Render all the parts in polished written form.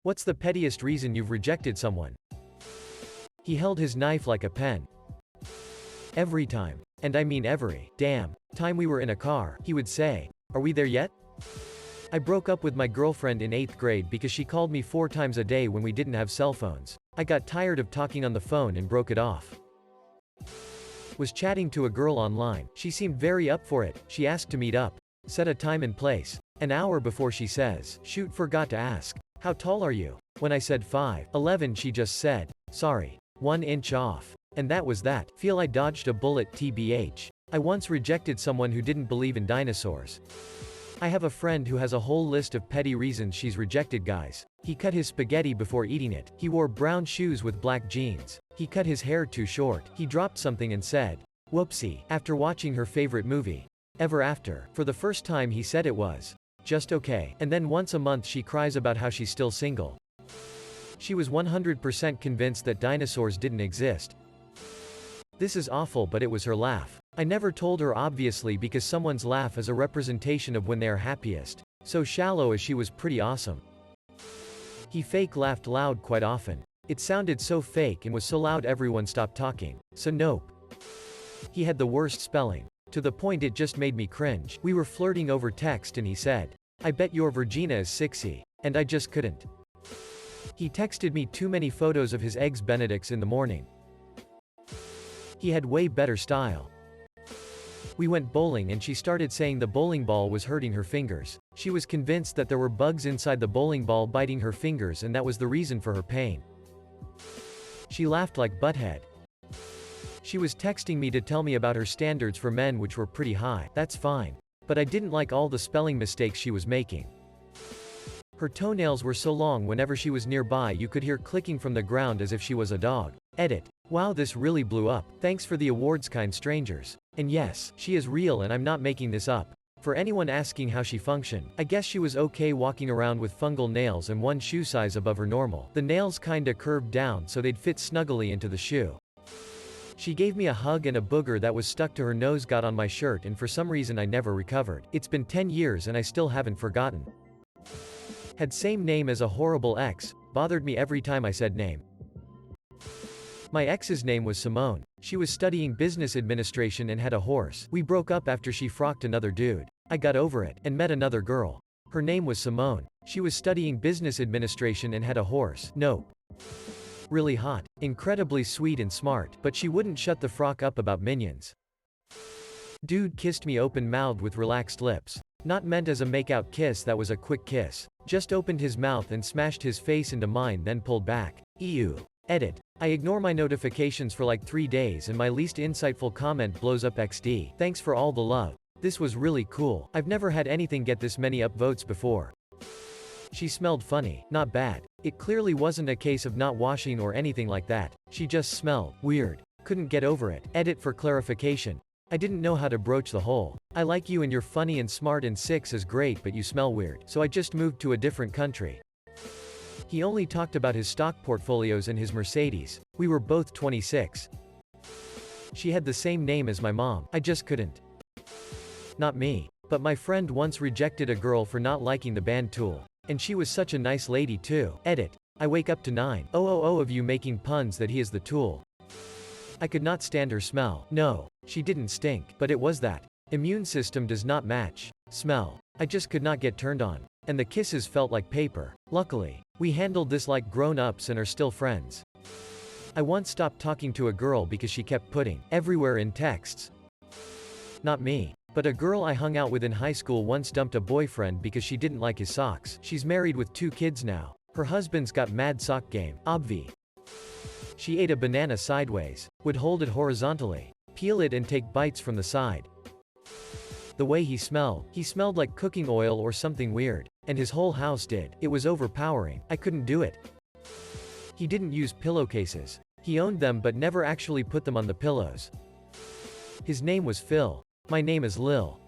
What's the pettiest reason you've rejected someone? He held his knife like a pen. Every time. And I mean every damn time we were in a car, he would say, "Are we there yet?" I broke up with my girlfriend in 8th grade because she called me 4 times a day when we didn't have cell phones. I got tired of talking on the phone and broke it off. Was chatting to a girl online. She seemed very up for it. She asked to meet up. Set a time and place. An hour before she says, "Shoot, forgot to ask. How tall are you?" When I said 5'11", she just said, "Sorry. 1 inch off." And that was that. Feel I dodged a bullet tbh. I once rejected someone who didn't believe in dinosaurs. I have a friend who has a whole list of petty reasons she's rejected guys. He cut his spaghetti before eating it. He wore brown shoes with black jeans. He cut his hair too short. He dropped something and said, "Whoopsie," after watching her favorite movie, Ever After. For the first time he said it was just okay. And then once a month she cries about how she's still single. She was 100% convinced that dinosaurs didn't exist. This is awful, but it was her laugh. I never told her obviously because someone's laugh is a representation of when they are happiest. So shallow as she was pretty awesome. He fake laughed loud quite often. It sounded so fake and was so loud everyone stopped talking. So nope. He had the worst spelling. To the point it just made me cringe. We were flirting over text and he said, "I bet your Virginia is 6y." And I just couldn't. He texted me too many photos of his eggs Benedicts in the morning. He had way better style. We went bowling and she started saying the bowling ball was hurting her fingers. She was convinced that there were bugs inside the bowling ball biting her fingers and that was the reason for her pain. She laughed like butthead. She was texting me to tell me about her standards for men which were pretty high. That's fine. But I didn't like all the spelling mistakes she was making. Her toenails were so long whenever she was nearby you could hear clicking from the ground as if she was a dog. Edit. Wow, this really blew up. Thanks for the awards, kind strangers. And yes, she is real and I'm not making this up. For anyone asking how she functioned, I guess she was okay walking around with fungal nails and 1 shoe size above her normal. The nails kinda curved down so they'd fit snuggly into the shoe. She gave me a hug and a booger that was stuck to her nose got on my shirt and for some reason I never recovered. It's been 10 years and I still haven't forgotten. Had same name as a horrible ex, bothered me every time I said name. My ex's name was Simone. She was studying business administration and had a horse. We broke up after she frocked another dude. I got over it, and met another girl. Her name was Simone. She was studying business administration and had a horse. Nope. Really hot. Incredibly sweet and smart, but she wouldn't shut the frock up about minions. Dude kissed me open-mouthed with relaxed lips. Not meant as a make-out kiss, that was a quick kiss. Just opened his mouth and smashed his face into mine then pulled back. Ew. Edit. I ignore my notifications for like 3 days and my least insightful comment blows up XD. Thanks for all the love. This was really cool. I've never had anything get this many upvotes before. She smelled funny. Not bad. It clearly wasn't a case of not washing or anything like that. She just smelled weird. Couldn't get over it. Edit for clarification. I didn't know how to broach the whole "I like you and you're funny and smart and 6 is great but you smell weird. So I just moved to a different country." He only talked about his stock portfolios and his Mercedes. We were both 26. She had the same name as my mom. I just couldn't. Not me. But my friend once rejected a girl for not liking the band Tool. And she was such a nice lady too. Edit. I wake up to 9,000 of you making puns that he is the Tool. I could not stand her smell. No. She didn't stink. But it was that immune system does not match smell. I just could not get turned on. And the kisses felt like paper. Luckily, we handled this like grown-ups and are still friends. I once stopped talking to a girl because she kept putting everywhere in texts. Not me. But a girl I hung out with in high school once dumped a boyfriend because she didn't like his socks. She's married with 2 kids now. Her husband's got mad sock game. Obvi. She ate a banana sideways. Would hold it horizontally. Peel it and take bites from the side. The way he smelled like cooking oil or something weird. And his whole house did. It was overpowering. I couldn't do it. He didn't use pillowcases. He owned them but never actually put them on the pillows. His name was Phil. My name is Lil.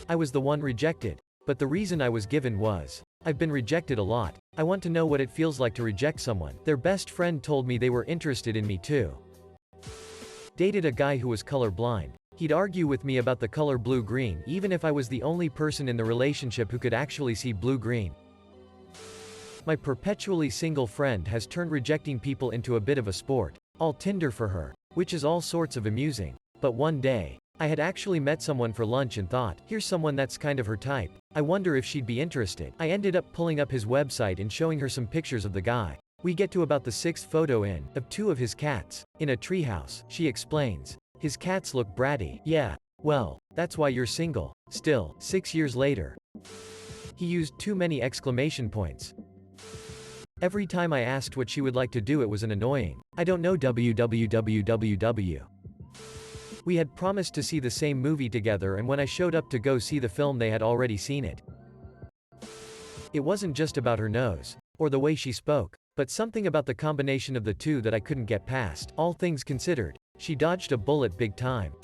I was the one rejected. But the reason I was given was, I've been rejected a lot. I want to know what it feels like to reject someone. Their best friend told me they were interested in me too. Dated a guy who was colorblind. He'd argue with me about the color blue-green even if I was the only person in the relationship who could actually see blue-green. My perpetually single friend has turned rejecting people into a bit of a sport. All Tinder for her. Which is all sorts of amusing. But one day, I had actually met someone for lunch and thought, here's someone that's kind of her type. I wonder if she'd be interested. I ended up pulling up his website and showing her some pictures of the guy. We get to about the 6th photo in, of 2 of his cats, in a treehouse. She explains. His cats look bratty. Yeah. Well, that's why you're single. Still, 6 years later. He used too many exclamation points. Every time I asked what she would like to do, it was an annoying, I don't know www. We had promised to see the same movie together, and when I showed up to go see the film, they had already seen it. It wasn't just about her nose, or the way she spoke, but something about the combination of the two that I couldn't get past. All things considered, she dodged a bullet big time.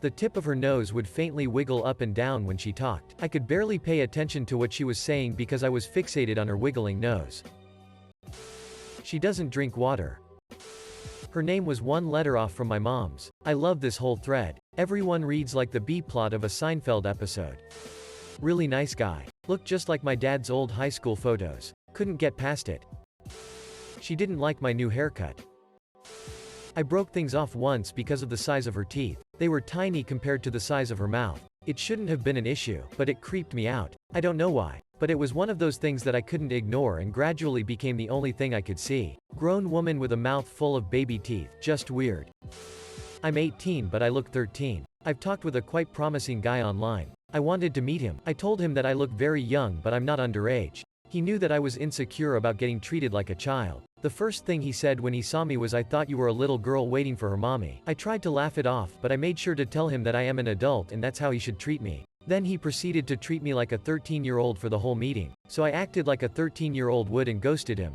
The tip of her nose would faintly wiggle up and down when she talked. I could barely pay attention to what she was saying because I was fixated on her wiggling nose. She doesn't drink water. Her name was one letter off from my mom's. I love this whole thread. Everyone reads like the B-plot of a Seinfeld episode. Really nice guy. Looked just like my dad's old high school photos. Couldn't get past it. She didn't like my new haircut. I broke things off once because of the size of her teeth. They were tiny compared to the size of her mouth. It shouldn't have been an issue, but it creeped me out. I don't know why, but it was one of those things that I couldn't ignore and gradually became the only thing I could see. Grown woman with a mouth full of baby teeth. Just weird. I'm 18 but I look 13. I've talked with a quite promising guy online. I wanted to meet him. I told him that I look very young but I'm not underage. He knew that I was insecure about getting treated like a child. The first thing he said when he saw me was, I thought you were a little girl waiting for her mommy. I tried to laugh it off, but I made sure to tell him that I am an adult and that's how he should treat me. Then he proceeded to treat me like a 13-year-old for the whole meeting. So I acted like a 13-year-old would and ghosted him.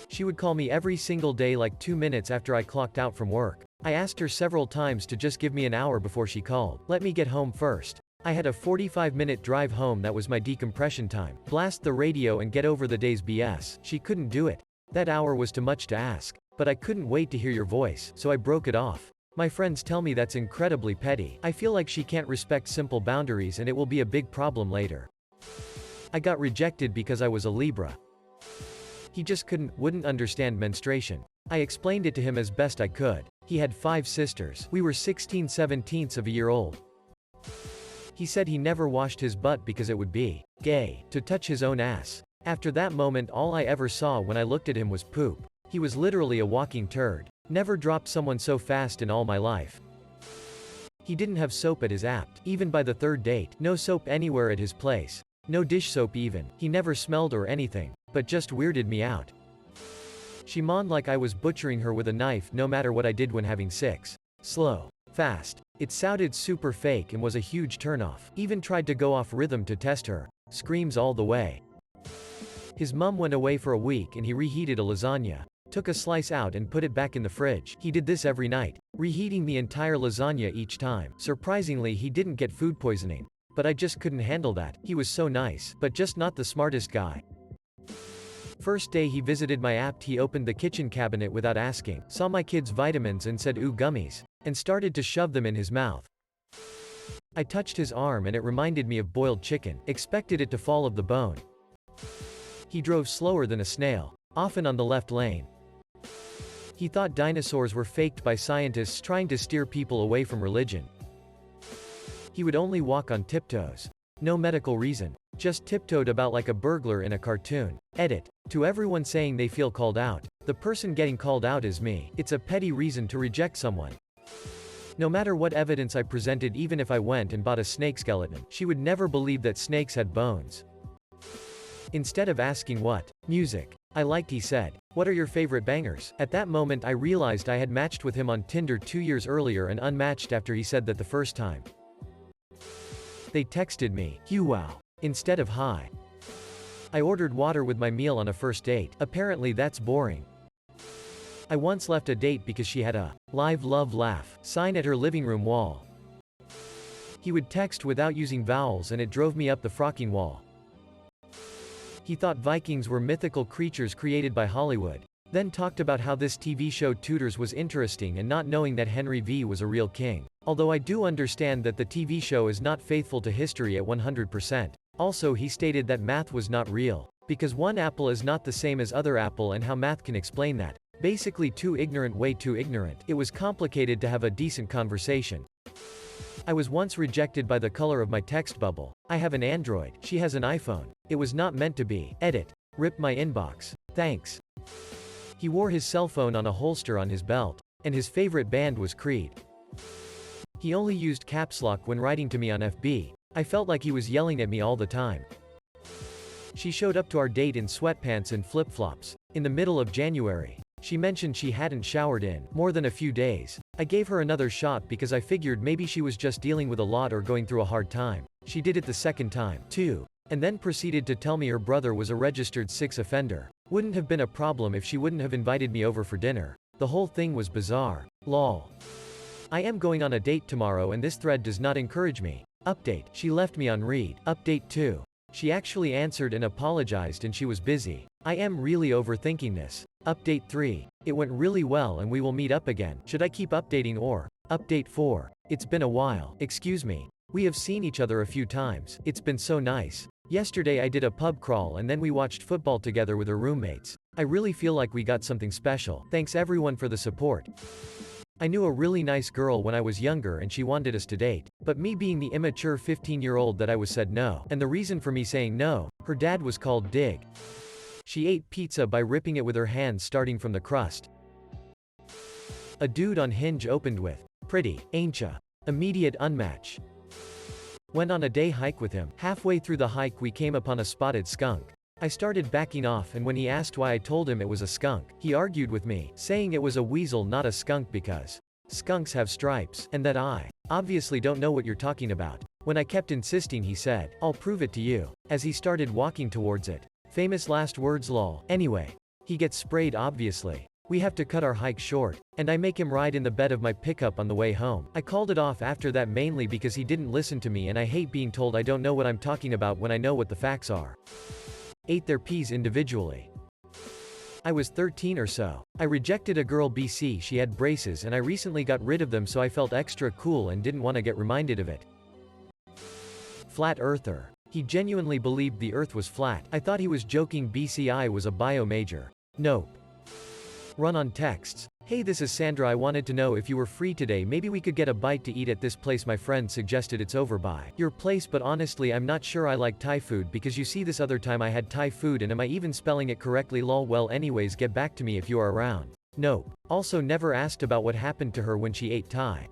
She would call me every single day like 2 minutes after I clocked out from work. I asked her several times to just give me an hour before she called. Let me get home first. I had a 45-minute drive home. That was my decompression time. Blast the radio and get over the day's BS. She couldn't do it. That hour was too much to ask. But I couldn't wait to hear your voice, so I broke it off. My friends tell me that's incredibly petty. I feel like she can't respect simple boundaries and it will be a big problem later. I got rejected because I was a Libra. He just wouldn't understand menstruation. I explained it to him as best I could. He had 5 sisters. We were 16/17 of a year old. He said he never washed his butt because it would be gay to touch his own ass. After that moment, all I ever saw when I looked at him was poop. He was literally a walking turd. Never dropped someone so fast in all my life. He didn't have soap at his apt. Even by the 3rd date, no soap anywhere at his place. No dish soap even. He never smelled or anything, but just weirded me out. She moaned like I was butchering her with a knife no matter what I did when having sex. Slow. Fast. It sounded super fake and was a huge turnoff. Even tried to go off rhythm to test her. Screams all the way. His mum went away for a week and he reheated a lasagna. Took a slice out and put it back in the fridge. He did this every night, reheating the entire lasagna each time. Surprisingly, he didn't get food poisoning. But I just couldn't handle that. He was so nice, but just not the smartest guy. First day he visited my apt, he opened the kitchen cabinet without asking, saw my kids' vitamins and said, "Ooh, gummies," and started to shove them in his mouth. I touched his arm and it reminded me of boiled chicken, expected it to fall of the bone. He drove slower than a snail, often on the left lane. He thought dinosaurs were faked by scientists trying to steer people away from religion. He would only walk on tiptoes. No medical reason. Just tiptoed about like a burglar in a cartoon. Edit. To everyone saying they feel called out, the person getting called out is me. It's a petty reason to reject someone. No matter what evidence I presented, even if I went and bought a snake skeleton, she would never believe that snakes had bones. Instead of asking what music I liked, he said, "What are your favorite bangers?" At that moment I realized I had matched with him on Tinder 2 years earlier and unmatched after he said that the first time. They texted me, "Wow," instead of "hi." I ordered water with my meal on a first date. Apparently that's boring. I once left a date because she had a "live love laugh" sign at her living room wall. He would text without using vowels and it drove me up the frocking wall. He thought Vikings were mythical creatures created by Hollywood. Then talked about how this TV show Tudors was interesting and not knowing that Henry V was a real king. Although I do understand that the TV show is not faithful to history at 100%. Also he stated that math was not real. Because one apple is not the same as other apple and how math can explain that. Basically too ignorant, way too ignorant. It was complicated to have a decent conversation. I was once rejected by the color of my text bubble. I have an Android, she has an iPhone. It was not meant to be. Edit. Rip my inbox. Thanks. He wore his cell phone on a holster on his belt. And his favorite band was Creed. He only used caps lock when writing to me on FB. I felt like he was yelling at me all the time. She showed up to our date in sweatpants and flip-flops. In the middle of January. She mentioned she hadn't showered in more than a few days. I gave her another shot because I figured maybe she was just dealing with a lot or going through a hard time. She did it the second time, too. And then proceeded to tell me her brother was a registered sex offender. Wouldn't have been a problem if she wouldn't have invited me over for dinner. The whole thing was bizarre. Lol. I am going on a date tomorrow and this thread does not encourage me. Update. She left me on read. Update 2. She actually answered and apologized and she was busy. I am really overthinking this. Update 3. It went really well and we will meet up again. Should I keep updating or? Update 4. It's been a while. Excuse me. We have seen each other a few times. It's been so nice. Yesterday I did a pub crawl and then we watched football together with her roommates. I really feel like we got something special. Thanks everyone for the support. I knew a really nice girl when I was younger and she wanted us to date. But me being the immature 15-year-old that I was said no. And the reason for me saying no, her dad was called Dig. She ate pizza by ripping it with her hands starting from the crust. A dude on Hinge opened with, "Pretty, ain't ya?" Immediate unmatch. Went on a day hike with him. Halfway through the hike we came upon a spotted skunk. I started backing off and when he asked why I told him it was a skunk, he argued with me, saying it was a weasel not a skunk because skunks have stripes, and that I obviously don't know what you're talking about. When I kept insisting he said, "I'll prove it to you," as he started walking towards it. Famous last words lol. Anyway. He gets sprayed obviously. We have to cut our hike short, and I make him ride in the bed of my pickup on the way home. I called it off after that mainly because he didn't listen to me and I hate being told I don't know what I'm talking about when I know what the facts are. Ate their peas individually. I was 13 or so. I rejected a girl BC, she had braces and I recently got rid of them so I felt extra cool and didn't want to get reminded of it. Flat earther. He genuinely believed the earth was flat. I thought he was joking. BCI was a bio major. Nope. Run on texts. Hey, this is Sandra. I wanted to know if you were free today. Maybe we could get a bite to eat at this place my friend suggested. It's over by your place, but honestly I'm not sure I like Thai food because you see this other time I had Thai food and am I even spelling it correctly lol. Well anyways, get back to me if you are around. Nope. Also never asked about what happened to her when she ate Thai.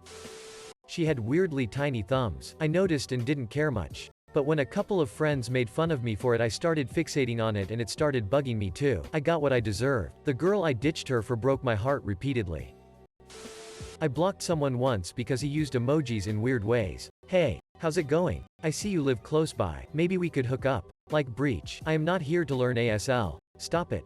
She had weirdly tiny thumbs. I noticed and didn't care much. But when a couple of friends made fun of me for it I started fixating on it and it started bugging me too. I got what I deserved. The girl I ditched her for broke my heart repeatedly. I blocked someone once because he used emojis in weird ways. Hey, how's it going? I see you live close by. Maybe we could hook up. Like breach. I am not here to learn ASL. Stop it.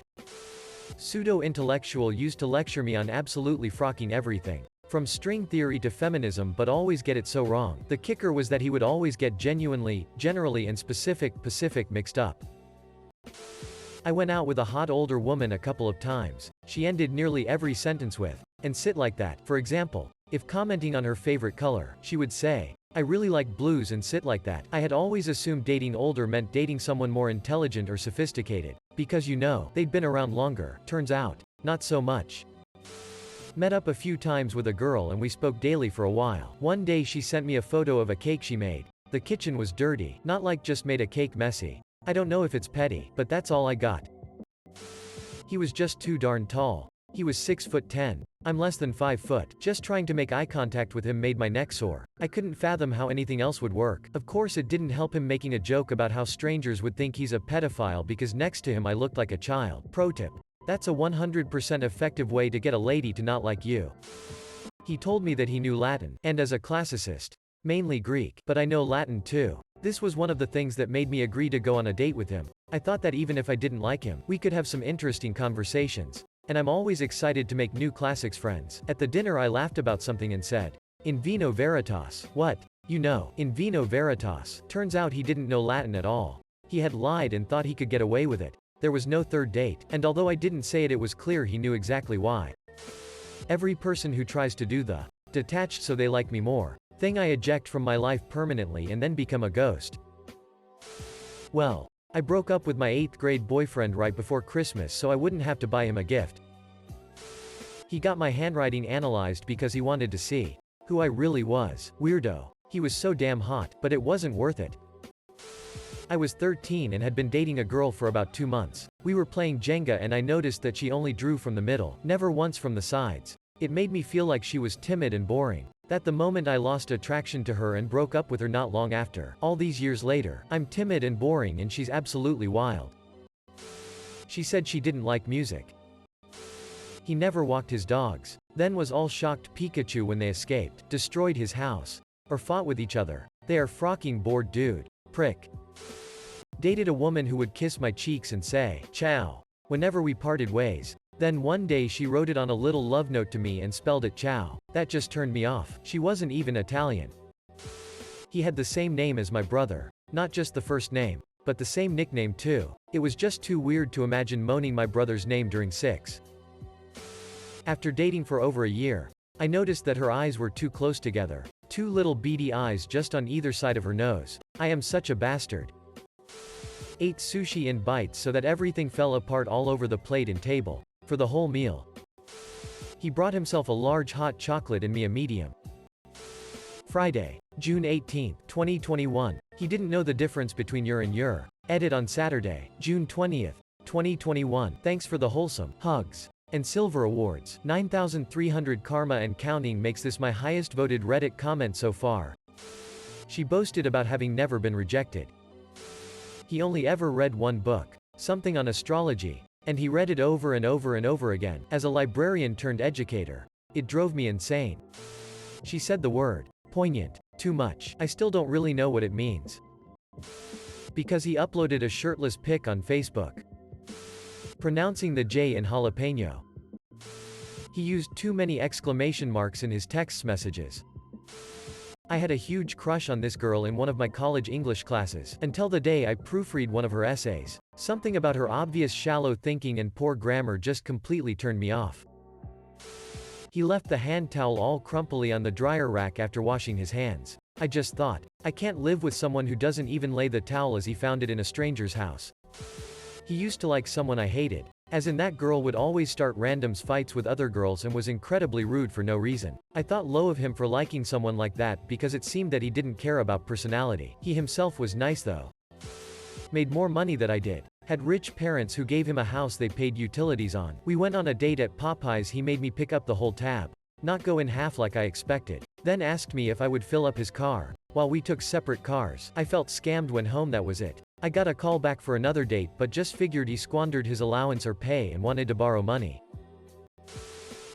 Pseudo-intellectual used to lecture me on absolutely frocking everything. From string theory to feminism but always get it so wrong. The kicker was that he would always get genuinely, generally and Pacific mixed up. I went out with a hot older woman a couple of times. She ended nearly every sentence with, "and sit like that." For example, if commenting on her favorite color, she would say, "I really like blues and sit like that." I had always assumed dating older meant dating someone more intelligent or sophisticated. Because you know, they'd been around longer. Turns out, not so much. Met up a few times with a girl and we spoke daily for a while. One day she sent me a photo of a cake she made. The kitchen was dirty, not like just made a cake messy. I don't know if it's petty, but that's all I got. He was just too darn tall. He was 6'10". I'm less than 5 foot. Just trying to make eye contact with him made my neck sore. I couldn't fathom how anything else would work. Of course it didn't help him making a joke about how strangers would think he's a pedophile because next to him I looked like a child. Pro tip. That's a 100% effective way to get a lady to not like you. He told me that he knew Latin, and as a classicist, mainly Greek, but I know Latin too. This was one of the things that made me agree to go on a date with him. I thought that even if I didn't like him, we could have some interesting conversations. And I'm always excited to make new classics friends. At the dinner I laughed about something and said, "In vino veritas." What? You know, in vino veritas. Turns out he didn't know Latin at all. He had lied and thought he could get away with it. There was no third date, and although I didn't say it, it was clear he knew exactly why. Every person who tries to do the detached so they like me more thing I eject from my life permanently and then become a ghost. Well, I broke up with my 8th grade boyfriend right before Christmas so I wouldn't have to buy him a gift. He got my handwriting analyzed because he wanted to see who I really was. Weirdo. He was so damn hot, but it wasn't worth it. I was 13 and had been dating a girl for about 2 months. We were playing Jenga and I noticed that she only drew from the middle, never once from the sides. It made me feel like she was timid and boring. That the moment I lost attraction to her and broke up with her not long after. All these years later, I'm timid and boring and she's absolutely wild. She said she didn't like music. He never walked his dogs. Then was all shocked Pikachu when they escaped, destroyed his house, or fought with each other. They are frocking bored dude. Prick. Dated a woman who would kiss my cheeks and say, ciao, whenever we parted ways. Then one day she wrote it on a little love note to me and spelled it ciao. That just turned me off. She wasn't even Italian. He had the same name as my brother. Not just the first name, but the same nickname too. It was just too weird to imagine moaning my brother's name during sex. After dating for over a year, I noticed that her eyes were too close together. 2 little beady eyes just on either side of her nose. I am such a bastard. Ate sushi in bites so that everything fell apart all over the plate and table. For the whole meal. He brought himself a large hot chocolate and me a medium. Friday, June 18, 2021. He didn't know the difference between your and your. Edit on Saturday, June 20th, 2021. Thanks for the wholesome hugs and silver awards. 9,300 karma and counting makes this my highest voted Reddit comment so far. She boasted about having never been rejected. He only ever read one book, something on astrology. And he read it over and over and over again. As a librarian turned educator, it drove me insane. She said the word poignant too much. I still don't really know what it means. Because he uploaded a shirtless pic on Facebook, pronouncing the J in jalapeno. He used too many exclamation marks in his text messages. I had a huge crush on this girl in one of my college English classes, until the day I proofread one of her essays. Something about her obvious shallow thinking and poor grammar just completely turned me off. He left the hand towel all crumply on the dryer rack after washing his hands. I just thought, I can't live with someone who doesn't even lay the towel as he found it in a stranger's house. He used to like someone I hated. As in that girl would always start randoms fights with other girls and was incredibly rude for no reason. I thought low of him for liking someone like that because it seemed that he didn't care about personality. He himself was nice though. Made more money than I did. Had rich parents who gave him a house they paid utilities on. We went on a date at Popeyes. He made me pick up the whole tab. Not go in half like I expected. Then asked me if I would fill up his car. While we took separate cars. I felt scammed when home. That was it. I got a call back for another date but just figured he squandered his allowance or pay and wanted to borrow money.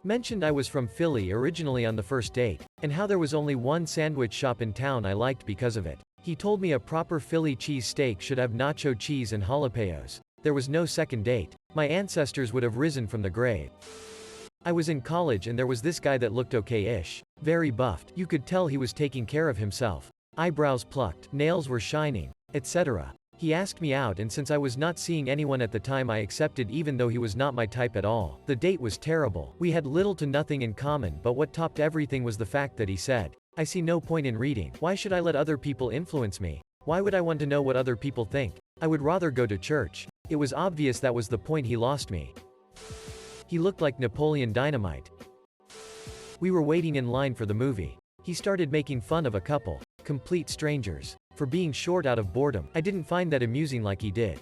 Mentioned I was from Philly originally on the first date, and how there was only one sandwich shop in town I liked because of it. He told me a proper Philly cheese steak should have nacho cheese and jalapenos. There was no second date. My ancestors would have risen from the grave. I was in college and there was this guy that looked okay-ish. Very buffed. You could tell he was taking care of himself. Eyebrows plucked, nails were shining, etc. He asked me out and since I was not seeing anyone at the time I accepted even though he was not my type at all. The date was terrible. We had little to nothing in common but what topped everything was the fact that he said, I see no point in reading. Why should I let other people influence me? Why would I want to know what other people think? I would rather go to church. It was obvious that was the point. He lost me. He looked like Napoleon Dynamite. We were waiting in line for the movie. He started making fun of a couple, complete strangers, for being short out of boredom. I didn't find that amusing like he did.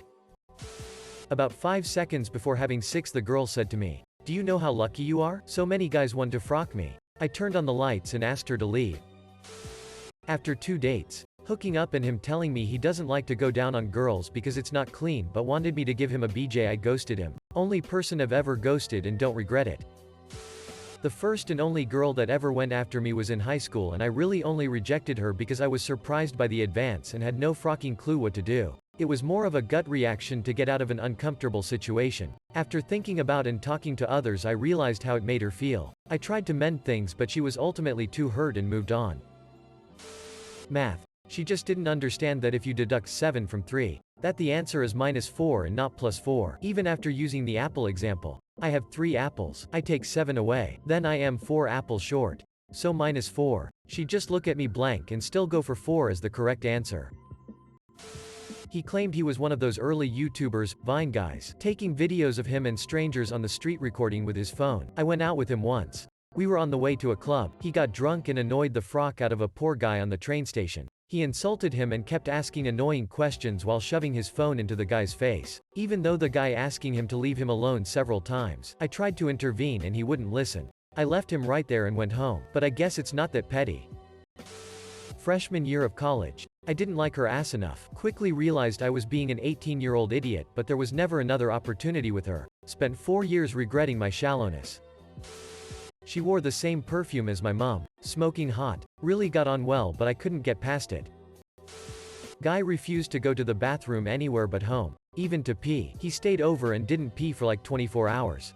About 5 seconds before having sex the girl said to me, do you know how lucky you are? So many guys want to frock me. I turned on the lights and asked her to leave. After 2 dates, hooking up and him telling me he doesn't like to go down on girls because it's not clean but wanted me to give him a BJ, I ghosted him. Only person I've ever ghosted and don't regret it. The first and only girl that ever went after me was in high school and I really only rejected her because I was surprised by the advance and had no frocking clue what to do. It was more of a gut reaction to get out of an uncomfortable situation. After thinking about and talking to others I realized how it made her feel. I tried to mend things but she was ultimately too hurt and moved on. Math. She just didn't understand that if you deduct 7 from 3, that the answer is -4 and not +4. Even after using the apple example. I have 3 apples. I take 7 away. Then I am 4 apples short. So -4. She'd just look at me blank and still go for 4 as the correct answer. He claimed he was one of those early YouTubers, Vine guys, taking videos of him and strangers on the street recording with his phone. I went out with him once. We were on the way to a club. He got drunk and annoyed the frock out of a poor guy on the train station. He insulted him and kept asking annoying questions while shoving his phone into the guy's face. Even though the guy asking him to leave him alone several times, I tried to intervene and he wouldn't listen. I left him right there and went home. But I guess it's not that petty. Freshman year of college. I didn't like her ass enough. Quickly realized I was being an 18-year-old idiot, but there was never another opportunity with her. Spent 4 years regretting my shallowness. She wore the same perfume as my mom. Smoking hot. Really got on well, but I couldn't get past it. Guy refused to go to the bathroom anywhere but home. Even to pee. He stayed over and didn't pee for like 24 hours.